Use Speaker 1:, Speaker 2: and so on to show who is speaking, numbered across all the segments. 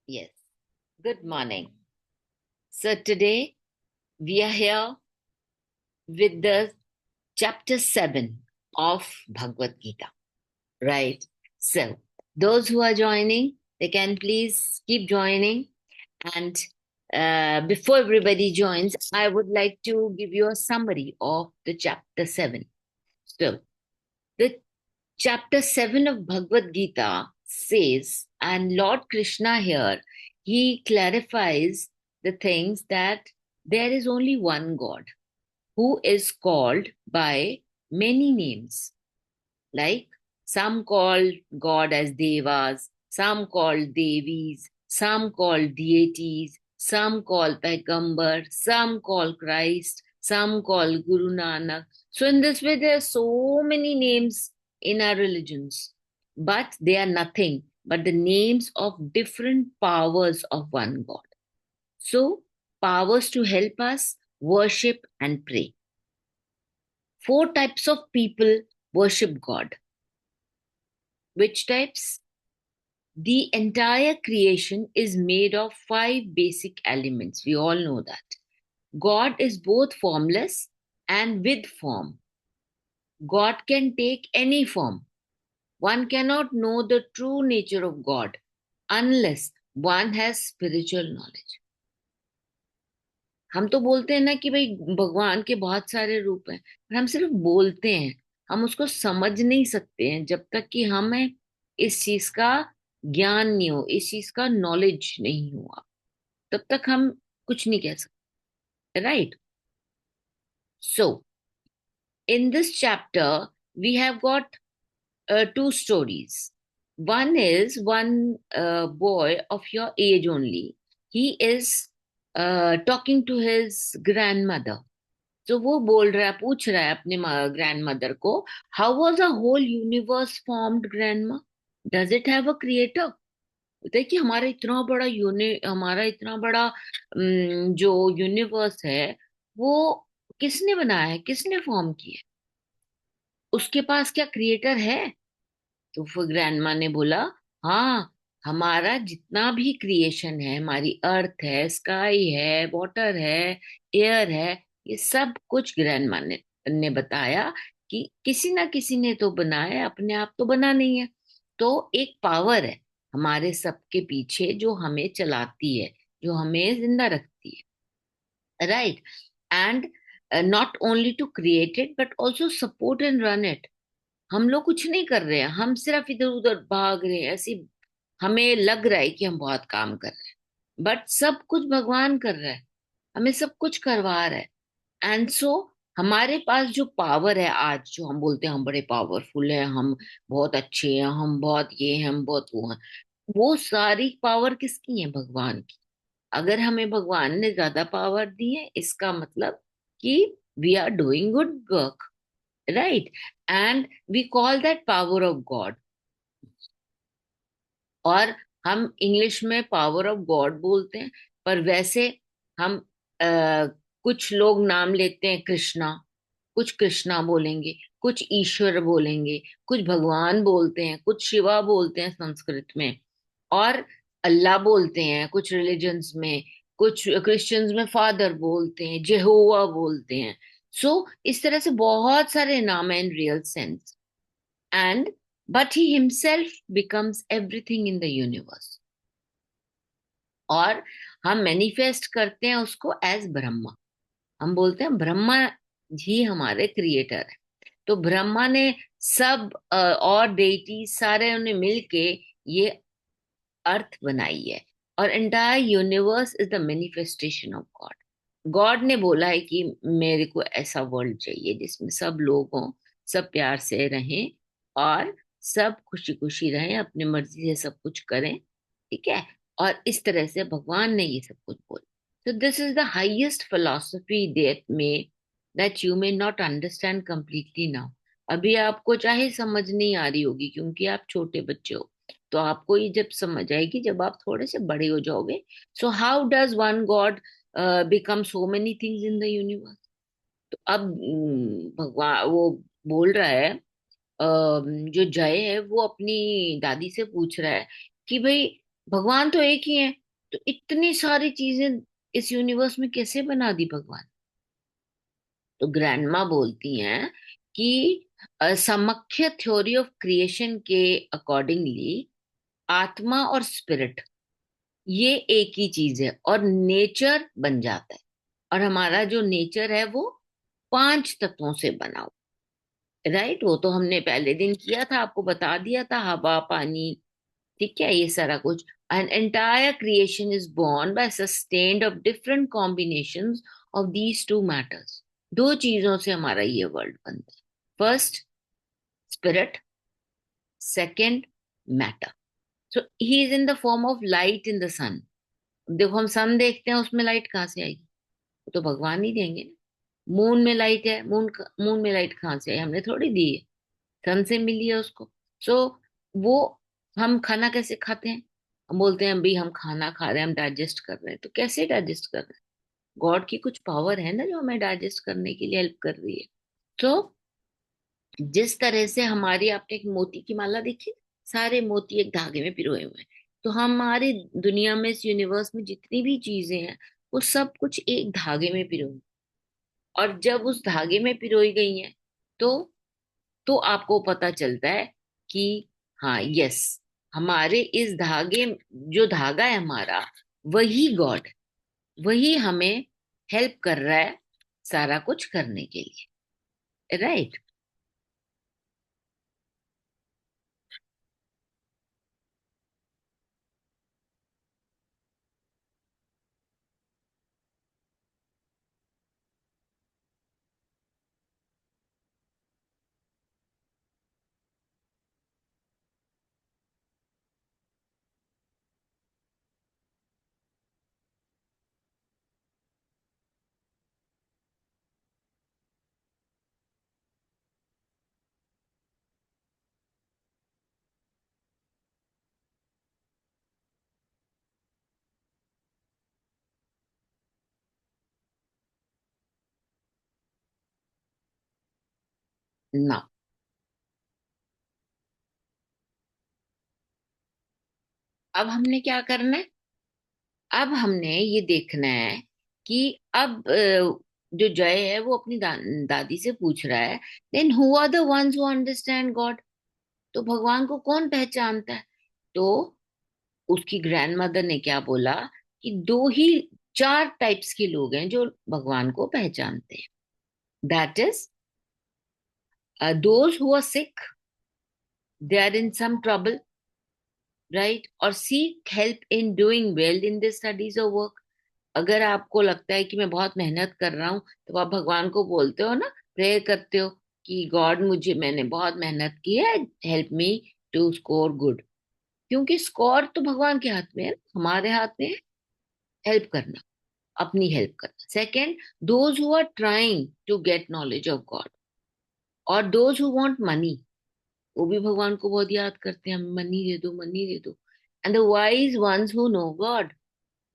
Speaker 1: Yes. Good morning. So today we are here with the chapter 7 of Bhagavad Gita, right? So those who are joining, they can please keep joining. And before everybody joins, I would like to give you a summary of the chapter 7. So the chapter 7 of Bhagavad Gita says, and Lord Krishna here, he clarifies the things that there is only one God who is called by many names. Like some call God as Devas, some call Devis, some call deities, some call Paigambar, some call Christ, some call Guru Nanak. So in this way, there are so many names in our religions, but they are nothing but the names of different powers of one God. So powers to help us worship and pray. Four types of people worship God. Which types? The entire creation is made of five basic elements. We all know that. God is both formless and with form. God can take any form. One cannot know the true nature of God unless one has spiritual knowledge. हम तो बोलते हैं ना कि भाई भगवान के बहुत सारे रूप हैं, पर हम सिर्फ बोलते हैं। हम उसको समझ नहीं सकते हैं जब तक कि हमें इस चीज का ज्ञान नहीं हो, इस चीज का नॉलेज नहीं हुआ, तब तक हम कुछ नहीं कह सकते, right? So in this chapter we have got two stories. One is one boy of your age only. He is talking to his grandmother. तो वो बोल रहा है, पूछ रहा है अपने ग्रैंड मदर को, how was the whole universe formed grandma? Does it have a creator? बोलते हैं कि हमारा इतना बड़ा जो यूनिवर्स है, वो किसने बनाया है, किसने फॉर्म किया है? उसके पास क्या क्रिएटर है? तो वो ग्रैंडमा ने बोला, हाँ, हमारा जितना भी क्रिएशन है, हमारी अर्थ है, स्काई है, वाटर है, एयर है, ये सब कुछ ग्रैंडमा ने बताया कि किसी ना किसी ने तो बनाया है, अपने आप तो बना नहीं है। तो एक पावर है हमारे सबके पीछे जो हमें चलाती है, जो हमें जिंदा रखती है, right? And not only to create it but also support and run it. हम लोग कुछ नहीं कर रहे हैं, हम सिर्फ इधर उधर भाग रहे हैं, ऐसी हमें लग रहा है कि हम बहुत काम कर रहे हैं, बट सब कुछ भगवान कर रहा है, हमें सब कुछ करवा रहा है। एंड सो हमारे पास जो पावर है आज, जो हम बोलते हैं हम बड़े पावरफुल हैं, हम बहुत अच्छे हैं, हम बहुत ये हैं, हम बहुत वो हैं, वो सारी पावर किसकी है? भगवान की। अगर हमें भगवान ने ज्यादा पावर दी है, इसका मतलब कि we are doing good work, right? And we call that power of God. और हम इंग्लिश में पावर ऑफ गॉड बोलते हैं, पर वैसे हम कुछ लोग नाम लेते हैं कृष्णा, कुछ कृष्णा बोलेंगे, कुछ ईश्वर बोलेंगे, कुछ भगवान बोलते हैं, कुछ शिवा बोलते हैं संस्कृत में, और अल्लाह बोलते हैं कुछ रिलीजन्स में, कुछ क्रिश्चियंस में फादर बोलते हैं, जेहोवा बोलते हैं। सो इस तरह से बहुत सारे नाम हैं in real sense. And but he himself becomes everything in the universe. और हम मैनिफेस्ट करते हैं उसको एज ब्रह्मा। हम बोलते हैं ब्रह्मा जी हमारे क्रिएटर है। तो ब्रह्मा ने सब और डेटी सारे उन्हें मिलके ये अर्थ बनाई है, और entire universe is the manifestation of God. God ने बोला है कि मेरे को ऐसा वर्ल्ड चाहिए जिसमें सब लोग हों, सब प्यार से रहें, और सब खुशी खुशी रहें, अपनी मर्जी से सब कुछ करें, ठीक है? और इस तरह से भगवान ने ये सब कुछ बोला। तो this is the highest philosophy that you may not understand completely now. अभी आपको चाहे समझ नहीं आ रही होगी क्योंकि आप छोटे बच्चे हो, तो आपको ये जब समझ आएगी जब आप थोड़े से बड़े हो जाओगे। So how does one God become so many things in the universe? तो अब भगवान वो बोल रहा है, जो जय है वो अपनी दादी से पूछ रहा है कि भाई भगवान तो एक ही है, तो इतनी सारी चीजें इस यूनिवर्स में कैसे बना दी भगवान? तो ग्रैंडमा बोलती हैं कि समख्य थ्योरी ऑफ क्रिएशन के अकॉर्डिंगली आत्मा और स्पिरिट ये एक ही चीज है, और नेचर बन जाता है। और हमारा जो नेचर है वो 5 तत्वों से बना हुआ, राइट? वो तो हमने पहले दिन किया था, आपको बता दिया था, हवा, पानी, ठीक है, ये सारा कुछ। An entire creation is born by sustained of different combinations of these two matters। दो चीजों से हमारा ये वर्ल्ड बनता है। First spirit, second matter. So he is in the form of light in the sun. देखो हम सन देखते हैं, उसमें लाइट कहाँ से आएगी? वो तो भगवान ही देंगे ना। मून में लाइट है, मून में लाइट कहाँ से आई? हमने थोड़ी दी है, सन से मिली है उसको। सो वो, हम खाना कैसे खाते हैं? हम बोलते हैं अभी हम खाना खा रहे हैं, हम डाइजेस्ट कर रहे हैं, तो कैसे डाइजेस्ट कर रहे हैं? गॉड की कुछ पावर है ना जो हमें डाइजेस्ट करने के लिए हेल्प कर रही है। तो जिस तरह से हमारी, आपने एक मोती की माला देखी, सारे मोती एक धागे में पिरोए हुए हैं, तो हमारी दुनिया में, इस यूनिवर्स में जितनी भी चीजें हैं वो सब कुछ एक धागे में पिरोई। और जब उस धागे में पिरोई गई हैं, तो आपको पता चलता है कि हाँ, यस, हमारे इस धागे, जो धागा है हमारा, वही गॉड, वही हमें हेल्प कर रहा है सारा कुछ करने के लिए, राइट? ना, अब हमने क्या करना है? अब हमने ये देखना है कि अब जो जय है वो अपनी दादी से पूछ रहा है, then who are the ones who understand God? तो भगवान को कौन पहचानता है? तो उसकी ग्रैंड मदर ने क्या बोला कि दो ही, 4 टाइप्स के लोग हैं जो भगवान को पहचानते हैं। That is those who are sick, they are in some trouble, right, और seek help in doing well in the studies और वर्क। अगर आपको लगता है कि मैं बहुत मेहनत कर रहा हूँ, तो आप भगवान को बोलते हो ना, प्रेयर करते हो कि गॉड, मुझे, मैंने बहुत मेहनत की है, help me to score good. क्योंकि स्कोर तो भगवान के हाथ में है, हमारे हाथ में है हेल्प करना, अपनी हेल्प करना। Second, those who are trying to get knowledge of God, और दोज हु वांट मनी, वो भी भगवान को बहुत याद करते हैं, हमें मनी दे दो, मनी दे दो। And the wise ones who know God,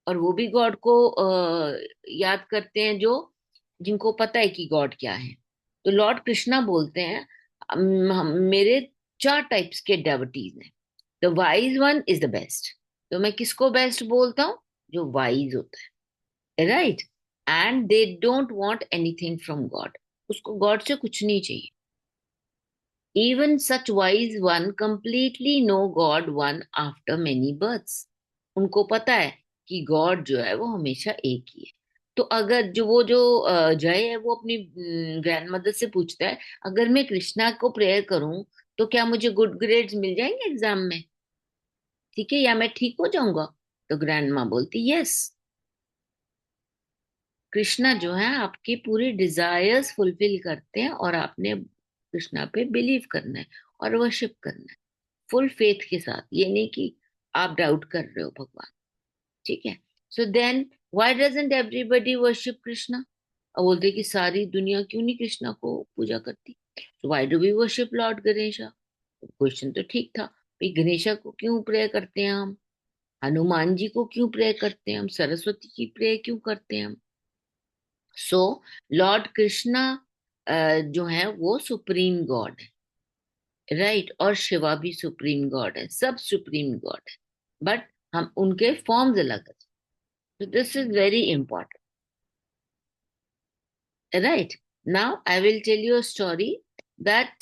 Speaker 1: और वो भी गॉड को याद करते हैं जो, जिनको पता है कि गॉड क्या है। तो लॉर्ड कृष्णा बोलते हैं, मेरे 4 टाइप्स के डेवटीज हैं, the wise one is the best. तो मैं किसको बेस्ट बोलता हूँ? जो वाइज होता है, right? And they don't want anything from God, उसको गॉड से कुछ नहीं चाहिए। Even such wise one completely know God one after many births. उनको पता है कि गॉड जो है वो हमेशा एक ही है। तो अगर जो वो जो जय है वो अपनी ग्रैंड मदर से पूछता है, अगर मैं कृष्णा को प्रेयर करूं तो क्या मुझे गुड ग्रेड्स मिल जाएंगे एग्जाम में, ठीक है, या मैं ठीक हो जाऊंगा? तो ग्रैंड माँ बोलती, यस, कृष्णा जो है आपकी पूरी डिजायर्स फुलफिल करते हैं, और आपने कृष्णा पे बिलीव करना है और वर्शिप करना है फुल फेथ के साथ, ये नहीं कि आप डाउट कर रहे हो भगवान, ठीक है? So then why doesn't everybody worship Krishna? अब बोलते कि सारी दुनिया क्यों नहीं कृष्णा को पूजा करती? तो why do we worship Lord Ganesha? Question तो ठीक था, भाई गणेशा को क्यों प्रे करते हैं हम, हनुमान जी को क्यों प्रे करते हैं हम, सरस्वती की प्रे क्यों करते हैं हम? सो लॉर्ड कृष्णा जो है वो सुप्रीम गॉड है, राइट? और शिवा भी सुप्रीम गॉड है, सब सुप्रीम गॉड है। बट हम उनके फॉर्म्स अलग है. So this is very important. Right. Now I will tell you a story that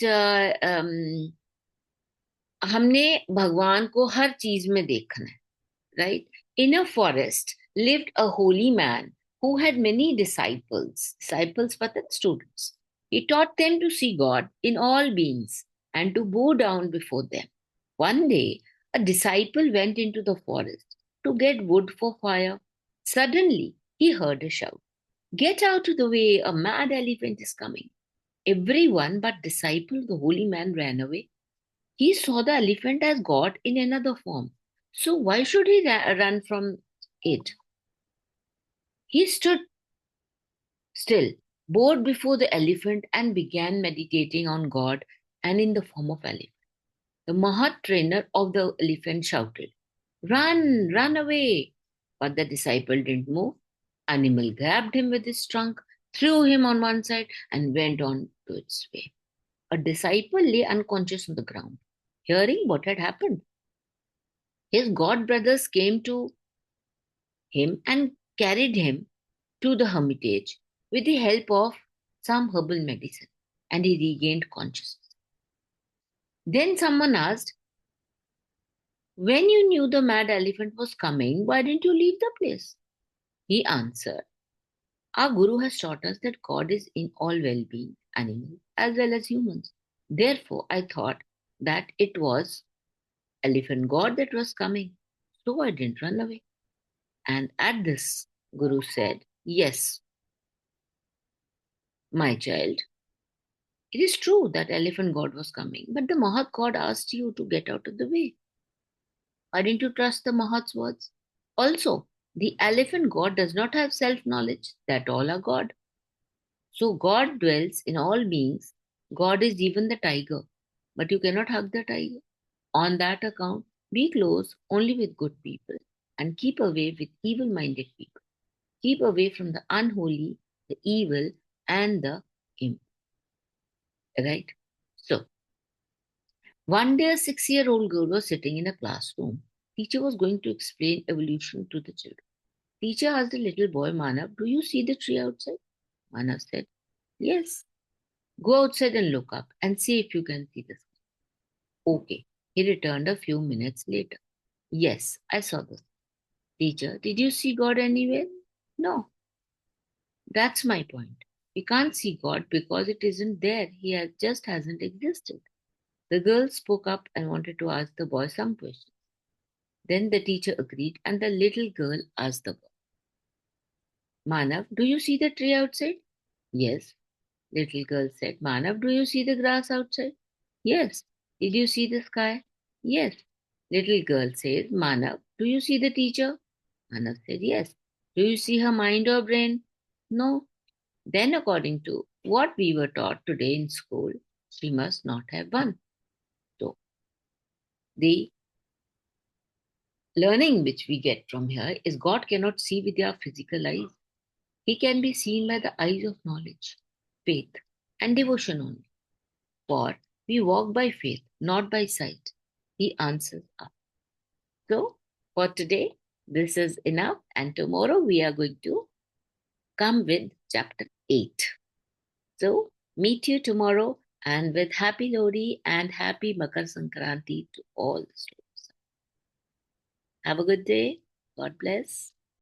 Speaker 1: हमने भगवान को हर चीज में देखना है. Right? In a forest lived a holy man who had many disciples. Disciples, but students. He taught them to see God in all beings and to bow down before them. One day, a disciple went into the forest to get wood for fire. Suddenly, he heard a shout, "Get out of the way, a mad elephant is coming." Everyone but disciple, the holy man, ran away. He saw the elephant as God in another form. So why should he run from it? He stood still, bowed before the elephant, and began meditating on God and in the form of elephant. The Mahat trainer of the elephant shouted, "Run, run away!" But the disciple didn't move. Animal grabbed him with his trunk, threw him on one side, and went on to its way. A disciple lay unconscious on the ground, hearing what had happened. His god brothers came to him and carried him to the hermitage with the help of some herbal medicine, and he regained consciousness. Then someone asked, "When you knew the mad elephant was coming, why didn't you leave the place?" He answered, "Our Guru has taught us that God is in all well being, animals as well as humans. Therefore, I thought that it was elephant God that was coming, so I didn't run away." And at this, Guru said, "Yes, my child, it is true that elephant God was coming, but the Mahat God asked you to get out of the way. Why didn't you trust the Mahat's words? Also, the elephant God does not have self-knowledge that all are God. So God dwells in all beings. God is even the tiger, but you cannot hug the tiger. On that account, be close only with good people and keep away with evil-minded people. Keep away from the unholy, the evil, and the imp." Right? So, one day a 6-year-old girl was sitting in a classroom. Teacher was going to explain evolution to the children. Teacher asked the little boy, "Manav, do you see the tree outside?" Manav said, "Yes." "Go outside and look up and see if you can see the sky." Okay. He returned a few minutes later. "Yes, I saw the sky." "Teacher, did you see God anywhere?" "No." "That's my point. We can't see God because it isn't there. Just hasn't existed." The girl spoke up and wanted to ask the boy some questions. Then the teacher agreed, and the little girl asked the boy, "Manav, do you see the tree outside?" "Yes." Little girl said, "Manav, do you see the grass outside?" "Yes." "Did you see the sky?" "Yes." Little girl says, "Manav, do you see the teacher?" Manav said, "Yes." "Do you see her mind or brain?" "No." Then, according to what we were taught today in school, she must not have won. So, the learning which we get from here is God cannot see with our physical eyes. He can be seen by the eyes of knowledge, faith, and devotion only. For we walk by faith, not by sight. He answers us. So, for today, this is enough, and tomorrow we are going to come with chapter 8. So, meet you tomorrow, and with happy Lodi and happy Makar Sankranti to all the students. Have a good day. God bless.